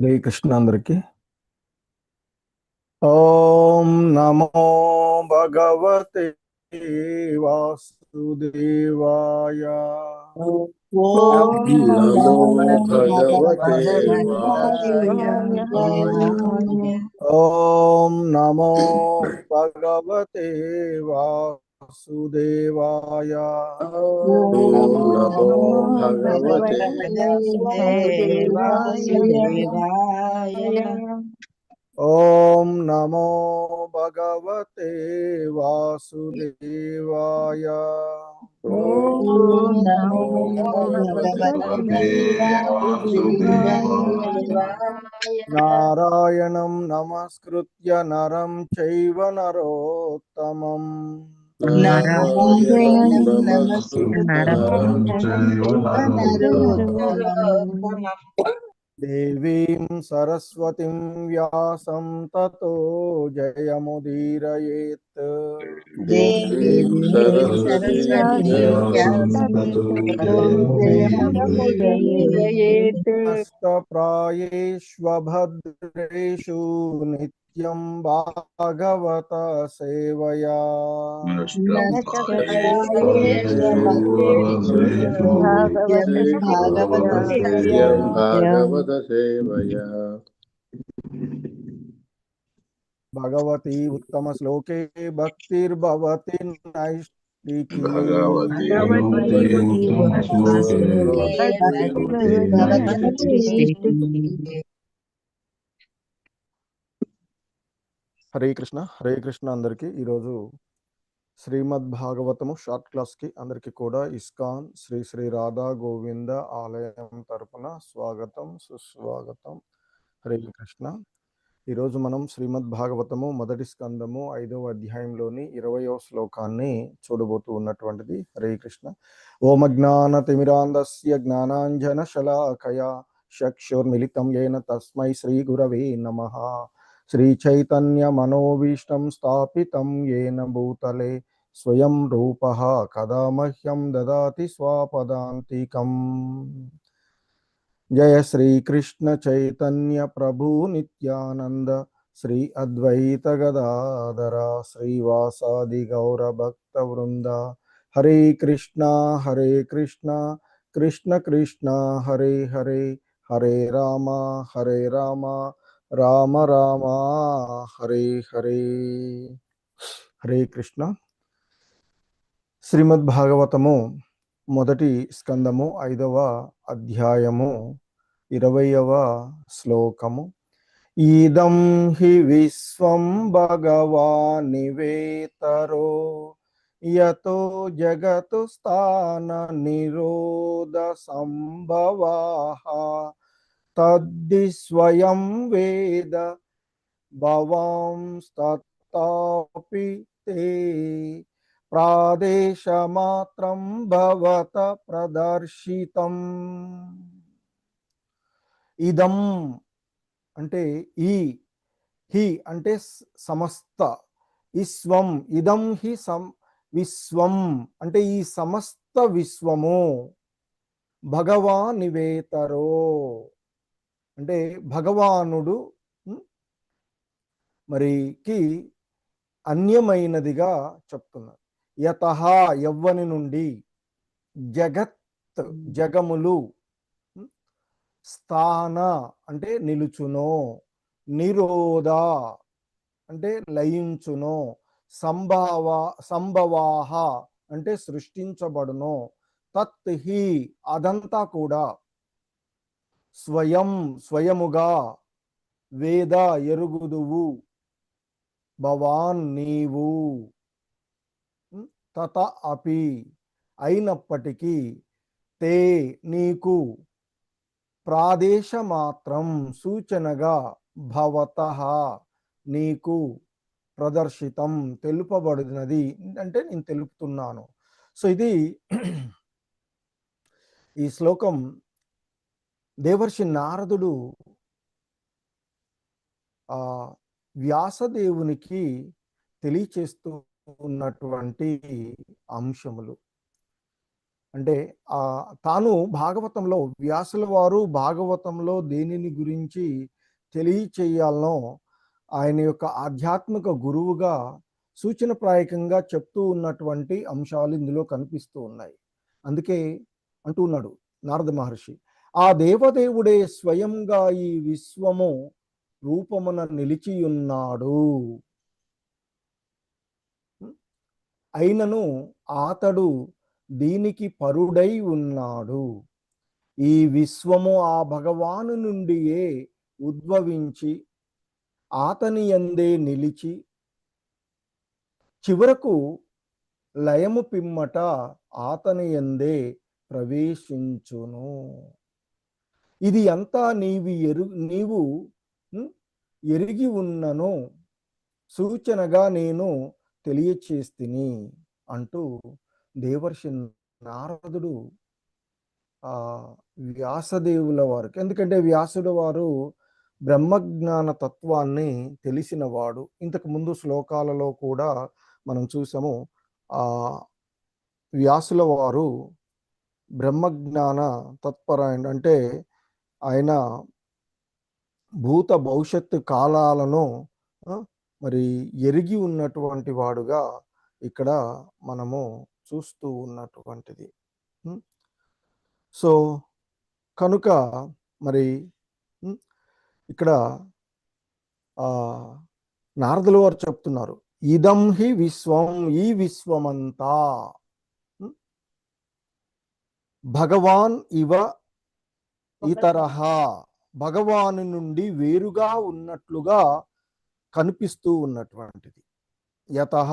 హరే కృష్ణ అందరికి. ఓం నమో భగవతే వాసుదేవాయ. ఓం నమో భగవతే వాసుదేవాయ. ఓం నమో భగవతే వాసుదేవాయ. ఓం నమో భగవతే వాసుదేవాయ. ఓం నమో భగవతే వాసుదేవాయ. ఓం నమో భగవతే వాసుదేవాయ. నారాయణం నమస్కృత్య నరం చైవ నరోత్తమం నారాయణం నమస్కృత్య నరం చైవ నరోత్తమం. దేవీం సరస్వతిం వ్యాసం తతో జయముదీరయేత్. దేవీం సరస్వతీం వ్యాసం తతో జయముదీరయేత్. నష్టప్రాయేష్వభద్రేషు నిత్యం భాగవత సేవయా. భాగవత సేవయా. భగవతి ఉత్తమ శ్లోకే భక్తిర్భవతి నైష్టికీ. హరే కృష్ణ అందరికి. ఈరోజు శ్రీమద్ భాగవతము షార్ట్ క్లాస్కి అందరికీ కూడా ఇస్కాన్ శ్రీ శ్రీ రాధా గోవింద ఆలయం తరపున స్వాగతం సుస్వాగతం. హరే కృష్ణ. ఈరోజు మనం శ్రీమద్ భాగవతము మొదటి స్కందము 5వ అధ్యాయంలోని 20వ శ్లోకాన్ని చూడబోతూ ఉన్నటువంటిది. హరే కృష్ణ. ఓమజ్ఞాన తిమిరాంధస్య జ్ఞానాంజన శలాకయా చక్షుర్మిలితం యేన తస్మై శ్రీ గురవే నమః. శ్రీ చైతన్య మనోభీష్టం స్థాపితం యేన భూతలే స్వయం రూపః కదా మహ్యం దదాతి స్వపదాంతికం. జయ శ్రీ కృష్ణ చైతన్య ప్రభు నిత్యానంద శ్రీ అద్వైత గదాధర శ్రీవాసాది గౌర భక్త వృంద. హరే కృష్ణ కృష్ణ కృష్ణ హరే హరే, హరే రామ రామ రామ హరే హరే. హరే కృష్ణ. శ్రీమద్ భాగవతము మొదటి స్కందము 5వ అధ్యాయము 20వ శ్లోకము. ఈదం హి విశ్వం భగవానివేతరో యతో జగతు స్థాన నిరోధ సంభవాః తద్ధి స్వయం వేద భవాంస్తత్తాపి తే ప్రాదేశమాత్రం భవత ప్రదర్శితం. ఇదం అంటే ఈ, హి అంటే సమస్త, విశ్వం ఇదం హి విశ్వం అంటే ఈ సమస్త విశ్వము, భగవానివేతరో అంటే భగవానుడు మరికి అన్యమైనదిగా చెప్తున్నారు. యతః యవ్వని నుండి, జగత్ జగములు, స్థాన అంటే నిలుచునో, నిరోధ అంటే లయించునో, సంభవాహ అంటే సృష్టించబడునో, తత్ హి అదంతా కూడా, స్వయముగా, వేద ఎరుగుదువు, భవాన్ నీవు, తత అపి అయినప్పటికీ, తే నీకు, ప్రాదేశమాత్రం సూచనగా, భవతః నీకు, ప్రదర్శితం తెలుపబడినది అంటే నేను తెలుపుతున్నాను. సో ఇది ఈ శ్లోకం దేవర్షి నారదుడు వ్యాసదేవునికి తెలియచేస్తూ ఉన్నటువంటి అంశములు. అంటే తాను భాగవతంలో వ్యాసుల వారు భాగవతంలో దేనిని గురించి తెలియచేయాలనో ఆయన యొక్క ఆధ్యాత్మిక గురువుగా సూచనప్రాయకంగా చెప్తూ ఉన్నటువంటి అంశాలు ఇందులో కనిపిస్తూ ఉన్నాయి. అందుకే అంటూ ఉన్నాడు నారద మహర్షి, ఆ దేవదేవుడే స్వయంగా ఈ విశ్వము రూపమున నిలిచియున్నాడు, అయినను అతడు దీనికి పరుడై ఉన్నాడు. ఈ విశ్వము ఆ భగవాను నుండియే ఉద్భవించి ఆతని యందే నిలిచి చివరకు లయము పిమ్మట ఆతని యందే ప్రవేశించును. ఇది అంతా నీవు ఎరిగి ఉన్నను సూచనగా నేను తెలియచేస్తిని అంటూ దేవర్షి నారదుడు వ్యాసదేవుల వారికి, ఎందుకంటే వ్యాసుడు వారు బ్రహ్మజ్ఞాన తత్వాన్ని తెలిసినవాడు. ఇంతకు ముందు శ్లోకాలలో కూడా మనం చూసాము, వ్యాసుల వారు బ్రహ్మజ్ఞాన తత్పరాయణ, అంటే ఆయన భూత భవిష్యత్తు కాలాలను మరి ఎరిగి ఉన్నటువంటి వాడుగా ఇక్కడ మనము చూస్తూ ఉన్నటువంటిది. సో కనుక మరి ఇక్కడ నారదుల వారు చెప్తున్నారు, ఇదం హి విశ్వం, ఈ విశ్వమంతా భగవాన్ ఇవ ఇతరహ, భగవాను నుండి వేరుగా ఉన్నట్లుగా కనిపిస్తూ ఉన్నటువంటిది. యతః,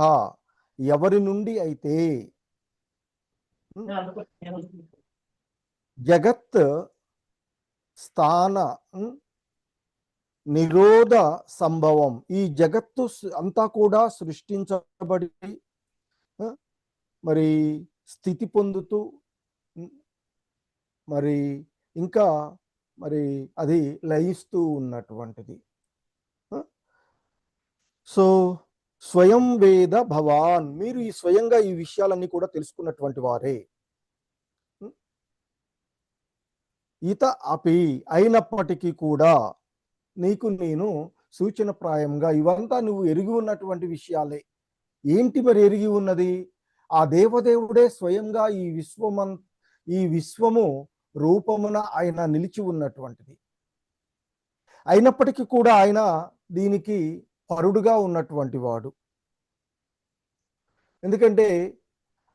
ఎవరి నుండి అయితే జగత్ స్థాన నిరోధ సంభవం, ఈ జగత్తు అంతా కూడా సృష్టించబడి మరి స్థితి పొందుతూ మరి ఇంకా మరి అది లయిస్తూ ఉన్నటువంటిది. సో స్వయం వేద భవాన్, మీరు ఈ స్వయంగా ఈ విషయాలన్నీ కూడా తెలుసుకున్నటువంటి వారే. ఇత అపి, అయినప్పటికీ కూడా నీకు నేను సూచన ప్రాయంగా ఇవంతా నువ్వు ఎరిగి ఉన్నటువంటి విషయాలే. ఏంటి మరి ఎరిగి ఉన్నది? ఆ దేవదేవుడే స్వయంగా ఈ విశ్వము రూపమున ఆయన నిలిచి ఉన్నటువంటిది. అయినప్పటికీ కూడా ఆయన దీనికి పరుడుగా ఉన్నటువంటి వాడు. ఎందుకంటే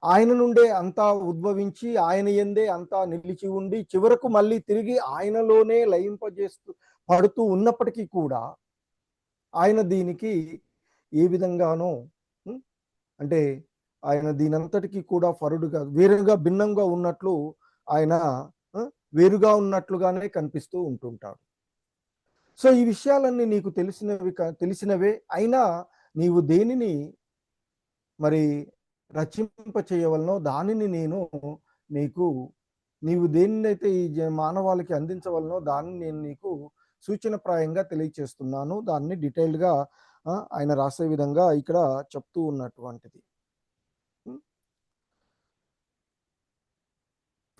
ఆయన నుండే అంతా ఉద్భవించి ఆయన యందే అంతా నిలిచి ఉండి చివరకు మళ్ళీ తిరిగి ఆయనలోనే లయింపజేస్తూ పడుతూ ఉన్నప్పటికీ కూడా ఆయన దీనికి ఏ విధంగానో అంటే ఆయన దీనంతటికీ కూడా పరుడుగా వేరుగా భిన్నంగా ఉన్నట్లు ఆయన వేరుగా ఉన్నట్లుగానే కనిపిస్తూ ఉంటుంటాడు. సో ఈ విషయాలన్నీ నీకు తెలిసినవే, అయినా నీవు దేనిని మరి రచింప చేయవలనో దానిని నేను నీవు దేనినైతే ఈ మానవాళికి అందించవలనో దాన్ని నేను నీకు సూచనప్రాయంగా తెలియచేస్తున్నాను. దాన్ని డీటెయిల్డ్గా ఆయన రాసే విధంగా ఇక్కడ చెప్తూ ఉన్నటువంటిది.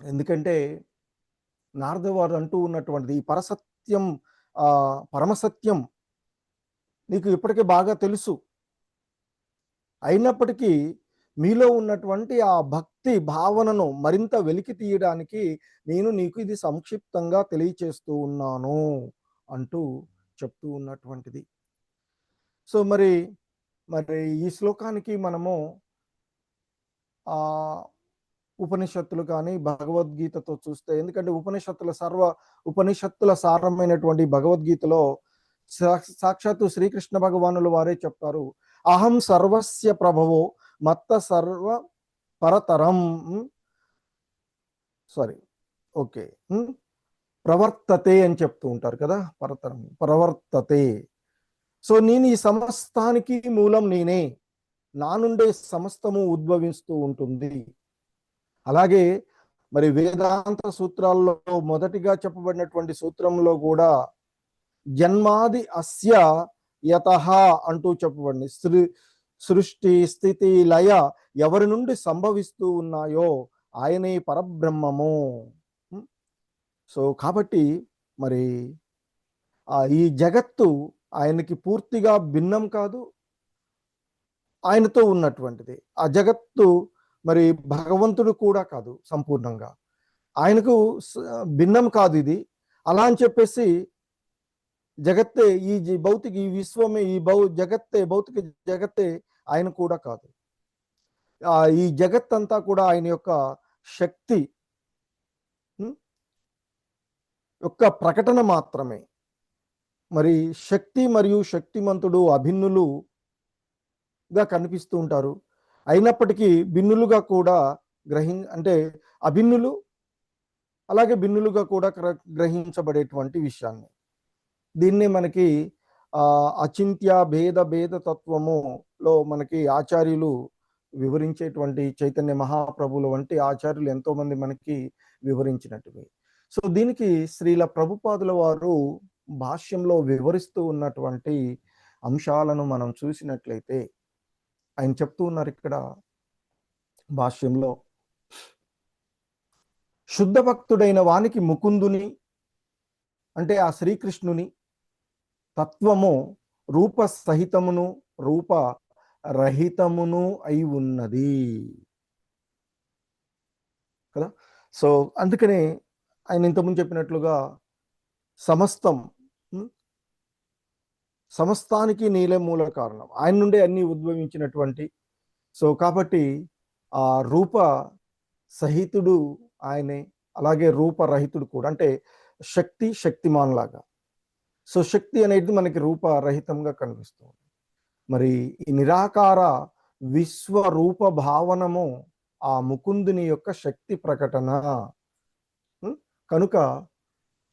ఎందుకంటే నారద వారు అంటూ ఉన్నటువంటిది ఈ పరసత్యం పరమసత్యం నీకు ఇప్పటికే బాగా తెలుసు. అయినప్పటికీ మీలో ఉన్నటువంటి ఆ భక్తి భావనను మరింత వెలికి తీయడానికి నేను నీకు ఇది సంక్షిప్తంగా తెలియచేస్తూ ఉన్నాను అంటూ చెప్తూ ఉన్నటువంటిది. సో మరి ఈ శ్లోకానికి మనము ఉపనిషత్తులు కానీ భగవద్గీతతో చూస్తే, ఎందుకంటే ఉపనిషత్తుల సారమైనటువంటి భగవద్గీతలో సాక్షాత్తు శ్రీకృష్ణ భగవానులు వారే చెప్తారు, అహం సర్వస్య ప్రభవో మత్త సర్వ పరతరం ప్రవర్తతే అని చెప్తూ ఉంటారు కదా, పరతరం ప్రవర్తతే. సో నేను ఈ సమస్తానికి మూలం నేనే, నా నుండే సమస్తము ఉద్భవిస్తూ ఉంటుంది. అలాగే మరి వేదాంత సూత్రాల్లో మొదటిగా చెప్పబడినటువంటి సూత్రంలో కూడా జన్మాది అస్య యతః అంటూ చెప్పబడింది. సృష్టి స్థితి లయ ఎవరి నుండి సంభవిస్తూ ఉన్నాయో ఆయనే పరబ్రహ్మము. ఉం? సో కాబట్టి మరి ఈ జగత్తు ఆయనకి పూర్తిగా భిన్నం కాదు, ఆయనతో ఉన్నటువంటిది. ఆ జగత్తు మరి భగవంతుడు కూడా కాదు సంపూర్ణంగా, ఆయనకు భిన్నం కాదు ఇది. అలా అని చెప్పేసి జగత్తే భౌతిక ఈ విశ్వమే జగత్తే భౌతిక జగత్తే ఆయన కూడా కాదు. ఈ జగత్తంతా కూడా ఆయన యొక్క శక్తి యొక్క ప్రకటన మాత్రమే. మరి శక్తి మరియు శక్తిమంతుడు అభిన్నులుగా కనిపిస్తూ ఉంటారు. అయినప్పటికీ భిన్నులుగా కూడా అంటే అభిన్నులు అలాగే భిన్నులుగా కూడా గ్రహించబడేటువంటి విషయాన్ని, దీన్నే మనకి అచింత్య భేద తత్వములో మనకి ఆచార్యులు వివరించేటువంటి చైతన్య మహాప్రభువుల వంటి ఆచార్యులు ఎంతో మంది మనకి వివరించినట్టువి. సో దీనికి శ్రీల ప్రభుపాదుల వారు భాష్యంలో వివరిస్తూ ఉన్నటువంటి అంశాలను మనం చూసినట్లయితే ఆయన చెప్తూ ఉన్నారు ఇక్కడ భాష్యంలో, శుద్ధ భక్తుడైన వానికి ముకుందుని అంటే ఆ శ్రీకృష్ణుని తత్వము రూప సహితమును రూప రహితమును అయి ఉన్నది కదా. సో అందుకనే ఆయన ఇంతకుముందు చెప్పినట్లుగా సమస్తానికి నీలే మూల కారణం, ఆయన నుండే అన్ని ఉద్భవించినటువంటి. సో కాబట్టి ఆ రూప సహితుడు ఆయనే, అలాగే రూపరహితుడు కూడా, అంటే శక్తిమాన్ లాగా. సో శక్తి అనేది మనకి రూపరహితంగా కనిపిస్తుంది. మరి ఈ నిరాకార విశ్వరూప భావనము ఆ ముకుందుని యొక్క శక్తి ప్రకటన కనుక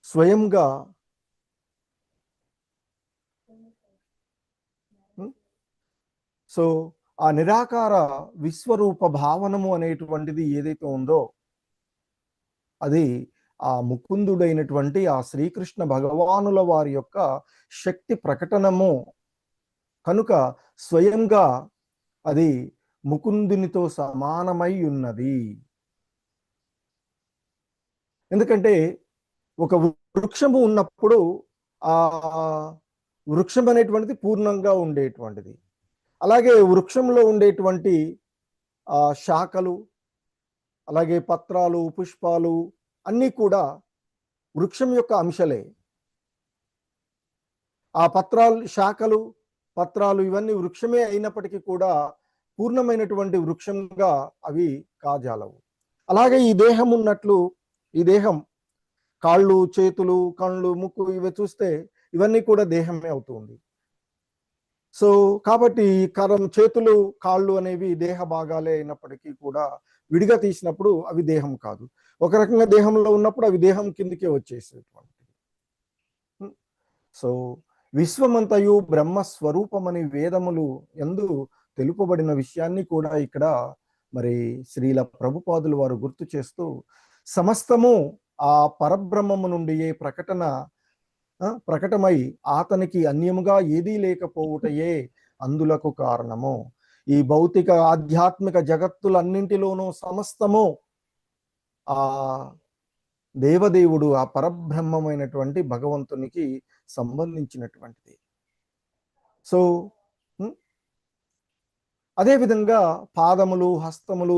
స్వయంగా సో ఆ నిరాకార విశ్వరూప భావనము అనేటువంటిది ఏదైతే ఉందో అది ఆ ముకుందుడైనటువంటి ఆ శ్రీకృష్ణ భగవానుల వారి యొక్క శక్తి ప్రకటనము కనుక స్వయంగా అది ముకుందునితో సమానమై ఉన్నది. ఎందుకంటే ఒక వృక్షము ఉన్నప్పుడు ఆ వృక్షం అనేటువంటిది పూర్ణంగా ఉండేటువంటిది, అలాగే వృక్షంలో ఉండేటువంటి శాఖలు అలాగే పత్రాలు పుష్పాలు అన్నీ కూడా వృక్షం యొక్క అంశలే. ఆ శాఖలు పత్రాలు ఇవన్నీ వృక్షమే అయినప్పటికీ కూడా పూర్ణమైనటువంటి వృక్షంగా అవి కాజాలవు. అలాగే ఈ దేహం ఉన్నట్లు, ఈ దేహం కాళ్ళు చేతులు కళ్ళు ముక్కు ఇవి చూస్తే ఇవన్నీ కూడా దేహమే అవుతుంది. సో కాబట్టి చేతులు కాళ్ళు అనేవి దేహ భాగాలే అయినప్పటికీ కూడా విడిగా తీసినప్పుడు అవి దేహం కాదు. ఒక రకంగా దేహంలో ఉన్నప్పుడు అవి దేహం కిందికే వచ్చేసేటువంటిది. సో విశ్వమంతయు బ్రహ్మస్వరూపమని వేదములు యందు తెలుపబడిన విషయాన్ని కూడా ఇక్కడ మరి శ్రీల ప్రభుపాదులు వారు గుర్తు చేస్తూ, సమస్తము ఆ పరబ్రహ్మము నుండి ఏ ప్రకటమై అతనికి అన్యముగా ఏదీ లేకపోవుటయే అందులకు కారణము. ఈ భౌతిక ఆధ్యాత్మిక జగత్తులన్నింటిలోనూ సమస్తము ఆ దేవదేవుడు ఆ పరబ్రహ్మమైనటువంటి భగవంతునికి సంబంధించినటువంటిది. సో అదేవిధంగా పాదములు హస్తములు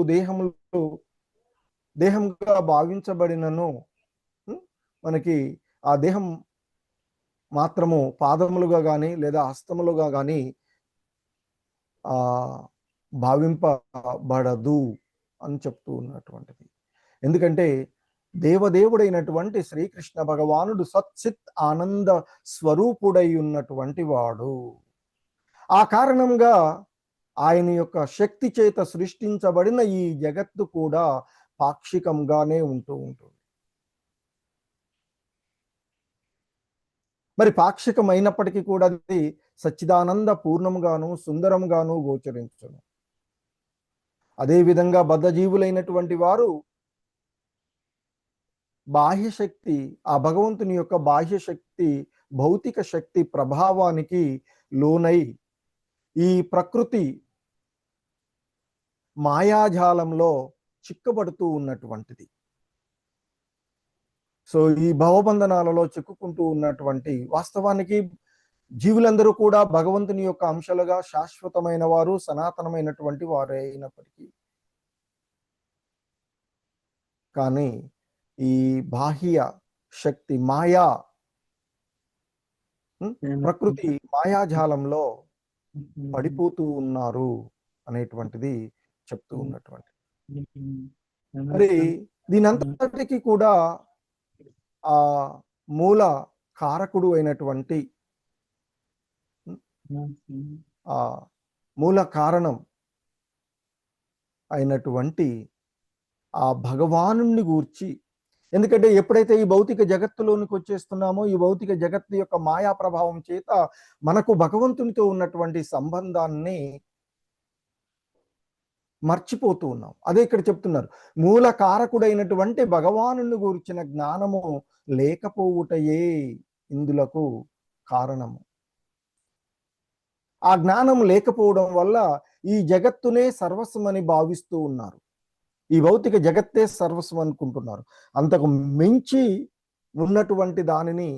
దేహంగా భావించబడినను మనకి ఆ దేహం మాత్రము పాదములుగా కానీ లేదా హస్తములుగా కానీ భావింపబడదు అని చెప్తూ ఉన్నటువంటిది. ఎందుకంటే దేవదేవుడైనటువంటి శ్రీకృష్ణ భగవానుడు సచ్చిత్ ఆనంద స్వరూపుడై ఉన్నటువంటి వాడు. ఆ కారణంగా ఆయన యొక్క శక్తి చేత సృష్టించబడిన ఈ జగత్తు కూడా పాక్షికంగానే ఉంటూ ఉంటుంది. మరి పాక్షికమైనప్పటికీ కూడా అది సచ్చిదానంద పూర్ణంగాను సుందరంగాను గోచరించును. అదేవిధంగా బద్ధజీవులైనటువంటి వారు బాహ్యశక్తి, ఆ భగవంతుని యొక్క బాహ్యశక్తి భౌతిక శక్తి ప్రభావానికి లోనై ఈ ప్రకృతి మాయాజాలంలో చిక్కబడుతూ ఉన్నటువంటిది. సో ఈ భవబంధనాలలో చిక్కుకుంటూ ఉన్నటువంటి, వాస్తవానికి జీవులందరూ కూడా భగవంతుని యొక్క అంశాలుగా శాశ్వతమైన వారు, సనాతనమైనటువంటి వారే అయినప్పటికీ కానీ ఈ బాహ్య శక్తి మాయా ప్రకృతి మాయాజాలంలో పడిపోతూ ఉన్నారు అనేటువంటిది చెప్తూ ఉన్నటువంటి. మరి దీనంతటికి కూడా ఆ మూల కారకుడు అయినటువంటి, ఆ మూల కారణం అయినటువంటి ఆ భగవానుణ్ణి గూర్చి, ఎందుకంటే ఎప్పుడైతే ఈ భౌతిక జగత్తులోనికి వచ్చేస్తున్నామో, ఈ భౌతిక జగత్తు యొక్క మాయా ప్రభావం చేత మనకు భగవంతునితో ఉన్నటువంటి సంబంధాన్ని మర్చిపోతూ ఉన్నాం. అదే ఇక్కడ చెప్తున్నారు, మూల కారకుడైనటువంటి భగవానుని గురించిన జ్ఞానము లేకపోవుటయే ఇందులకు కారణము. ఆ జ్ఞానం లేకపోవడం వల్ల ఈ జగత్తునే సర్వస్వమని భావిస్తూ ఉన్నారు. ఈ భౌతిక జగత్తే సర్వస్వం అనుకుంటున్నారు. అంతకు మించి ఉన్నటువంటి దానిని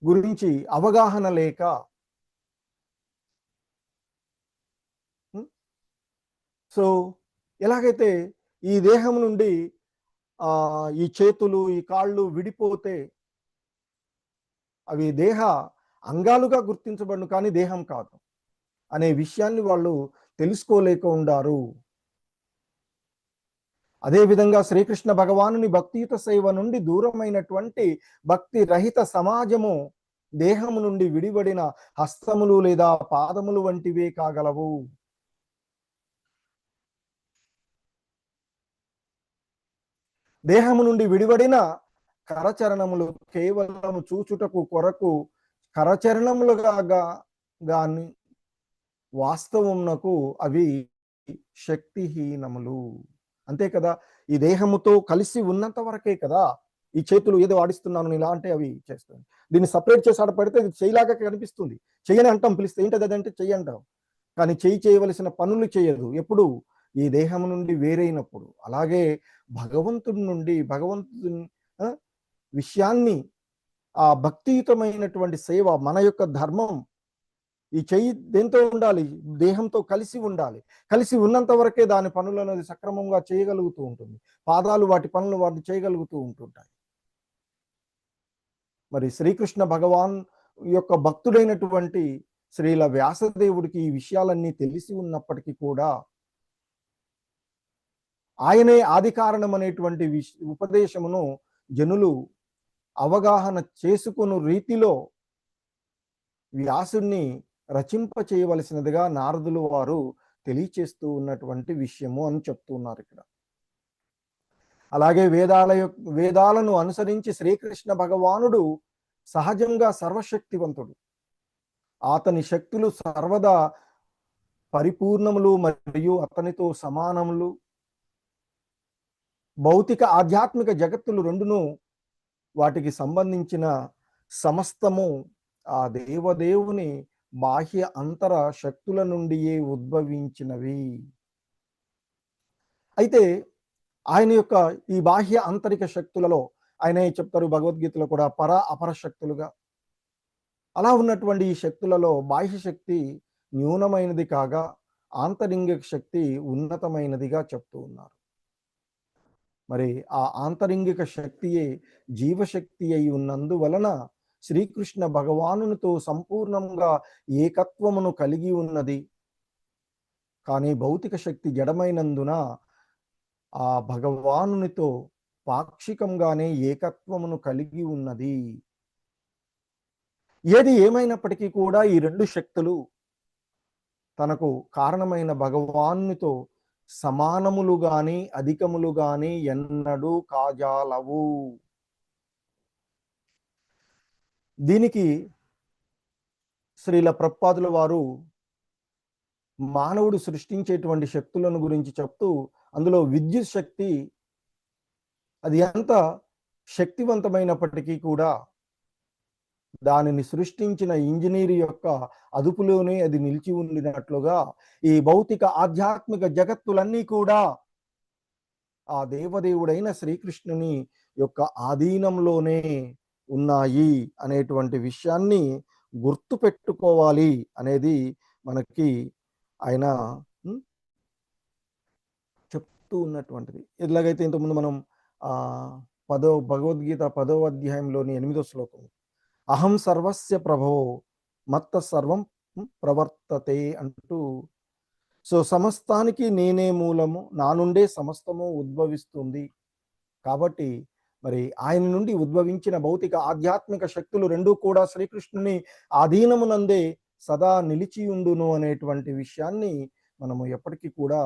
గురించి అవగాహన లేక సో ఎలాగైతే ఈ దేహం నుండి ఈ చేతులు, ఈ కాళ్ళు విడిపోతే అవి దేహ అంగాలుగా గుర్తించబడును కానీ దేహం కాదు అనే విషయాన్ని వాళ్ళు తెలుసుకోలేక ఉండారు. అదేవిధంగా శ్రీకృష్ణ భగవానుని భక్తియుత సేవ నుండి దూరమైనటువంటి భక్తి రహిత సమాజము దేహము నుండి విడిబడిన హస్తములు లేదా పాదములు వంటివే కాగలవు. దేహము నుండి విడిబడిన కరచరణములు కేవలం చూచుటకు కొరకు కరచరణములుగా గాని వాస్తవమునకు అవి శక్తిహీనములు. అంతే కదా, ఈ దేహముతో కలిసి ఉన్నంత వరకే కదా ఈ చేతులు ఏదో ఆడిస్తున్నాను ఇలా అంటే అవి చేస్తుంది. దీన్ని సపరేట్ చేసి ఆడ పెడితే ఇది చేయలాగా కనిపిస్తుంది. చెయ్యని అంటాం, పిలిస్తే ఏంటది అదంటే చెయ్యి అంటాం, కానీ చేయవలసిన పనులు చేయదు ఎప్పుడు ఈ దేహం నుండి వేరైనప్పుడు. అలాగే భగవంతుడి నుండి భగవంతుని విషయాన్ని, ఆ భక్తియుతమైనటువంటి సేవ, మన యొక్క ధర్మం ఈ చెయ్యి దేంతో ఉండాలి, దేహంతో కలిసి ఉండాలి. కలిసి ఉన్నంత వరకే దాని పనులు అనేది సక్రమంగా చేయగలుగుతూ ఉంటుంది. పాదాలు వాటి పనులు వాటిని చేయగలుగుతూ ఉంటుంటాయి. మరి శ్రీకృష్ణ భగవాన్ యొక్క భక్తుడైనటువంటి శ్రీల వ్యాసదేవుడికి ఈ విషయాలన్నీ తెలిసి ఉన్నప్పటికీ కూడా ఆయనే ఆది కారణం అనేటువంటి ఉపదేశమును జనులు అవగాహన చేసుకుని రీతిలో వ్యాసుని రచింప చేయవలసినదిగా నారదులు వారు తెలియచేస్తూ ఉన్నటువంటి విషయము అని చెప్తున్నారు ఇక్కడ. అలాగే వేదాలను అనుసరించి శ్రీకృష్ణ భగవానుడు సహజంగా సర్వశక్తివంతుడు. అతని శక్తులు సర్వదా పరిపూర్ణములు మరియు అతనితో సమానములు. భౌతిక ఆధ్యాత్మిక జగత్తులు రెండును వాటికి సంబంధించిన సమస్తము ఆ దేవదేవుని బాహ్య అంతర శక్తుల నుండియే ఉద్భవించినవి. అయితే ఆయన యొక్క ఈ బాహ్య ఆంతరిక శక్తులలో ఆయన చెప్తారు భగవద్గీతలో కూడా పర అపర శక్తులుగా. అలా ఉన్నటువంటి ఈ శక్తులలో బాహ్య శక్తి న్యూనమైనది కాగా ఆంతరింగిక శక్తి ఉన్నతమైనదిగా చెప్తూ ఉన్నారు. మరి ఆ ఆంతరింగిక శక్తియే జీవశక్తి అయి ఉన్నందువలన శ్రీకృష్ణ భగవానునితో సంపూర్ణంగా ఏకత్వమును కలిగి ఉన్నది. కానీ భౌతిక శక్తి జడమైనందున ఆ భగవానునితో పాక్షికంగానే ఏకత్వమును కలిగి ఉన్నది. ఏది ఏమైనప్పటికీ కూడా ఈ రెండు శక్తులు తనకు కారణమైన భగవానునితో సమానములు గాని అధికములు గాని ఎన్నడూ కాజాలవు. దీనికి శ్రీల ప్రభుపాదుల వారు మానవుడు సృష్టించేటువంటి శక్తులను గురించి చెప్తూ అందులో విద్యుత్ శక్తి అది ఎంత శక్తివంతమైనప్పటికీ కూడా దానిని సృష్టించిన ఇంజనీర్ యొక్క అదుపులోనే అది నిలిచి ఉండినట్లుగా ఈ భౌతిక ఆధ్యాత్మిక జగత్తులన్నీ కూడా ఆ దేవదేవుడైన శ్రీకృష్ణుని యొక్క ఆధీనంలోనే ఉన్నాయి అనేటువంటి విషయాన్ని గుర్తు పెట్టుకోవాలి అనేది మనకి ఆయన చెప్తూ ఉన్నటువంటిది. ఎలాగైతే ఇంతకుముందు మనం ఆ భగవద్గీత 10వ అధ్యాయంలోని 8వ శ్లోకం, అహం సర్వస్య ప్రభో మత్త సర్వం ప్రవర్తతే అంటూ, సో సమస్తానికి నేనే మూలము, నా నుండే సమస్తము ఉద్భవిస్తుంది. కాబట్టి మరి ఆయన నుండి ఉద్భవించిన భౌతిక ఆధ్యాత్మిక శక్తులు రెండూ కూడా శ్రీకృష్ణుని ఆధీనమునందే సదా నిలిచియుండును అనేటువంటి విషయాన్ని మనము ఎప్పటికీ కూడా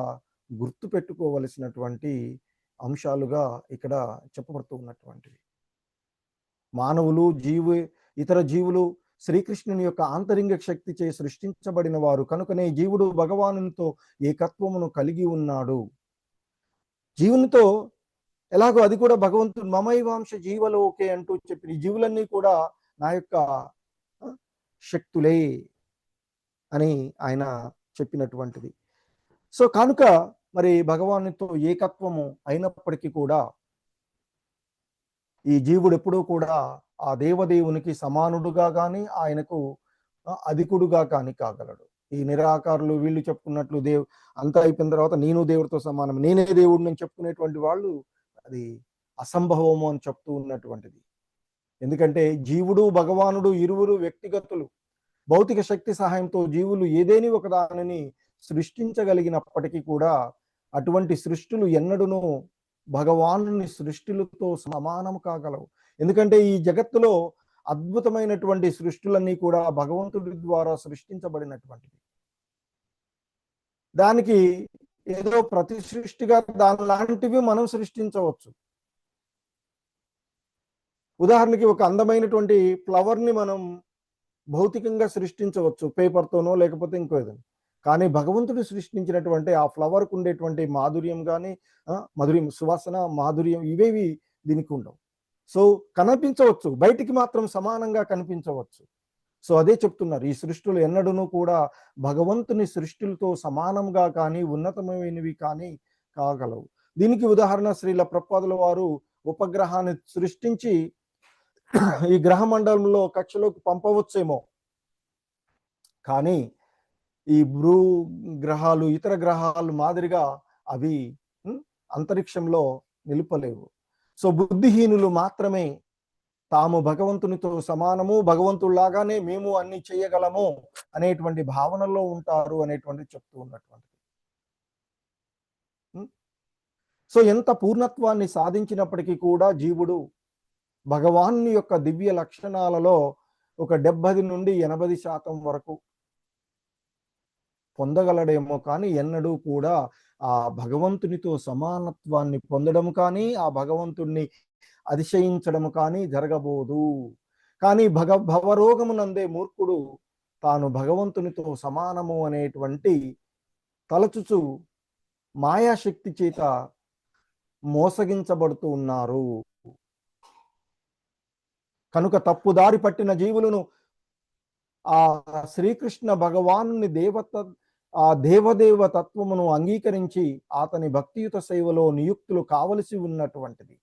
గుర్తు పెట్టుకోవలసినటువంటి అంశాలుగా ఇక్కడ చెప్పబడుతూ ఉన్నటువంటివి. మానవులు ఇతర జీవులు శ్రీకృష్ణుని యొక్క ఆంతరింగ శక్తిచే సృష్టించబడిన వారు కనుకనే జీవుడు భగవానునితో ఏకత్వమును కలిగి ఉన్నాడు. జీవునితో ఎలాగో అది కూడా భగవంతుడు మమైవాంశ జీవలోకే అంటూ చెప్పిన ఈ జీవులన్నీ కూడా నా యొక్క శక్తులే అని ఆయన చెప్పినటువంటిది. సో కనుక మరి భగవానునితో ఏకత్వము అయినప్పటికీ కూడా ఈ జీవుడు ఎప్పుడూ కూడా ఆ దేవదేవునికి సమానుడుగా కానీ ఆయనకు అధికుడుగా కానీ కాగలడు. ఈ నిరాకారులు వీళ్ళు చెప్పుకున్నట్లు అంతా అయిపోయిన తర్వాత నేను దేవుడితో సమానం, నేనే దేవుడిని అని చెప్పుకునేటువంటి వాళ్ళు అది అసంభవము అని చెప్తూ ఉన్నటువంటిది. ఎందుకంటే జీవుడు భగవానుడు ఇరువురు వ్యక్తిగతులు. భౌతిక శక్తి సహాయంతో జీవులు ఏదేని ఒక దానిని సృష్టించగలిగినప్పటికీ కూడా అటువంటి సృష్టిలు ఎన్నడూనూ భగవానుని సృష్టిలతో సమానం కాగలవు. ఎందుకంటే ఈ జగత్తులో అద్భుతమైనటువంటి సృష్టిలన్నీ కూడా భగవంతుడి ద్వారా సృష్టించబడినటువంటివి. దానికి ఏదో ప్రతి సృష్టిగా దాని లాంటివి మనం సృష్టించవచ్చు. ఉదాహరణకి ఒక అందమైనటువంటి ఫ్లవర్ని మనం భౌతికంగా సృష్టించవచ్చు, పేపర్తోనో లేకపోతే ఇంకో ఏదైనా. కానీ భగవంతుడు సృష్టించినటువంటి ఆ ఫ్లవర్కు ఉండేటువంటి మాధుర్యం కానీ మధుర్యం, సువాసన, మాధుర్యం ఇవేవి దీనికి ఉండవు. సో కనిపించవచ్చు, బయటికి మాత్రం సమానంగా కనిపించవచ్చు. సో అదే చెప్తున్నారు, ఈ సృష్టిలు ఎన్నడూనూ కూడా భగవంతుని సృష్టిలతో సమానంగా కానీ ఉన్నతమైనవి కానీ కాగలవు. దీనికి ఉదాహరణ శ్రీల ప్రభుపాదుల వారు ఉపగ్రహాన్ని సృష్టించి ఈ గ్రహ మండలంలో కక్షలోకి పంపవచ్చేమో, కానీ ఈ భూ గ్రహాలు ఇతర గ్రహాలు మాదిరిగా అవి అంతరిక్షంలో నిలుపలేవు. సో బుద్ధిహీనులు మాత్రమే తాము భగవంతునితో సమానము, భగవంతుడిలాగానే మేము అన్ని చేయగలము అనేటువంటి భావనలో ఉంటారు అనేటువంటి చెప్తూ ఉన్నటువంటిది. సో ఎంత పూర్ణత్వాన్ని సాధించినప్పటికీ కూడా జీవుడు భగవాను యొక్క దివ్య లక్షణాలలో ఒక 70 నుండి 80% వరకు పొందగలడేమో, కానీ ఎన్నడూ కూడా ఆ భగవంతునితో సమానత్వాన్ని పొందడం కానీ ఆ భగవంతుణ్ణి అతిశయించడం కానీ జరగబోదు. కానీ భవరోగమునందే మూర్ఖుడు తాను భగవంతునితో సమానము అనేటువంటి తలచుచు మాయాశక్తి చేత మోసగించబడుతూ ఉన్నారు. కనుక తప్పుదారి పట్టిన జీవులను ఆ శ్రీకృష్ణ భగవానుని ఆ దేవదేవ తత్వమును అంగీకరించి అతని భక్తియుత సేవలో నియుక్తులు కావలసి ఉన్నటువంటిది.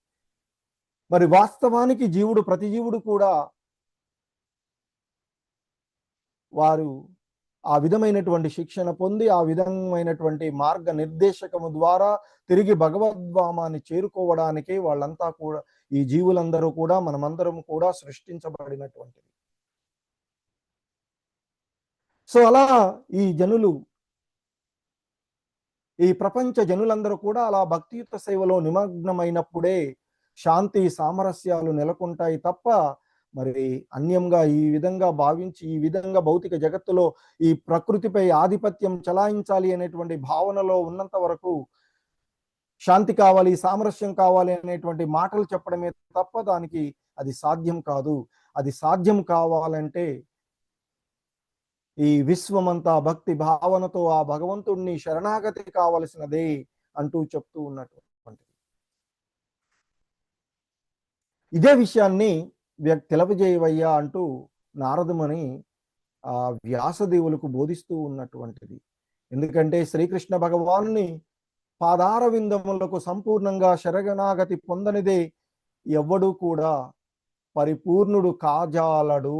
మరి వాస్తవానికి ప్రతి జీవుడు కూడా వారు ఆ విధమైనటువంటి శిక్షణ పొంది ఆ విధమైనటువంటి మార్గ నిర్దేశకము ద్వారా తిరిగి భగవద్ధామాన్ని చేరుకోవడానికే వాళ్ళంతా కూడా, ఈ జీవులందరూ కూడా, మనమందరం కూడా సృష్టించబడినటువంటిది. సో అలా ఈ ప్రపంచ జనులందరూ కూడా అలా భక్తియుత సేవలో నిమగ్నమైనప్పుడే శాంతి సామరస్యాలు నెలకొంటాయి తప్ప మరి అన్యంగా ఈ విధంగా భావించి ఈ విధంగా భౌతిక జగత్తులో ఈ ప్రకృతిపై ఆధిపత్యం చలాయించాలి అనేటువంటి భావనలో ఉన్నంత వరకు శాంతి కావాలి, సామరస్యం కావాలి అనేటువంటి మాటలు చెప్పడమే తప్ప దానికి అది సాధ్యం కాదు. అది సాధ్యం కావాలంటే ఈ విశ్వమంతా భక్తి భావనతో ఆ భగవంతుణ్ణి శరణాగతి కావలసినదే అంటూ చెప్తూ ఉన్నటువంటి ఇదే విషయాన్ని తెలపజేయవయ్యా అంటూ నారదుమని ఆ వ్యాసదేవులకు బోధిస్తూ ఉన్నటువంటిది. ఎందుకంటే శ్రీకృష్ణ భగవానుని పాదార విందములకు సంపూర్ణంగా శరణాగతి పొందనిదే ఎవ్వడు కూడా పరిపూర్ణుడు కాజాలడు.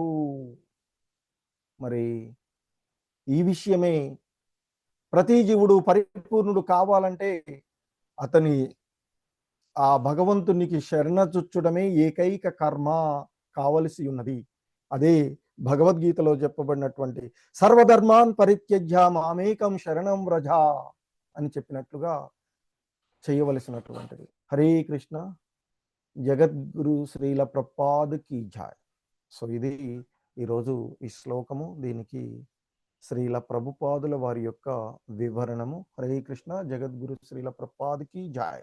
మరి ఈ విషయమే ప్రతి జీవుడు పరిపూర్ణుడు కావాలంటే అతని ఆ భగవంతునికి శరణజొచ్చడమే ఏకైక కర్మ కావలసి ఉన్నది. అదే భగవద్గీతలో చెప్పబడినటువంటి సర్వధర్మాన్ పరిత్యజ్య మామేకం శరణం వ్రజ అని చెప్పినట్లుగా చేయవలసినటువంటిది. హరే కృష్ణ. జగద్గురు శ్రీల ప్రభుపాద్ కీ జై. సో ఇది ఈరోజు ఈ శ్లోకము, దీనికి శ్రీల ప్రభుపాదుల వారి యొక్క వివరణము. హరే కృష్ణ. జగద్గురు శ్రీల ప్రభుపాద్ కీ జై.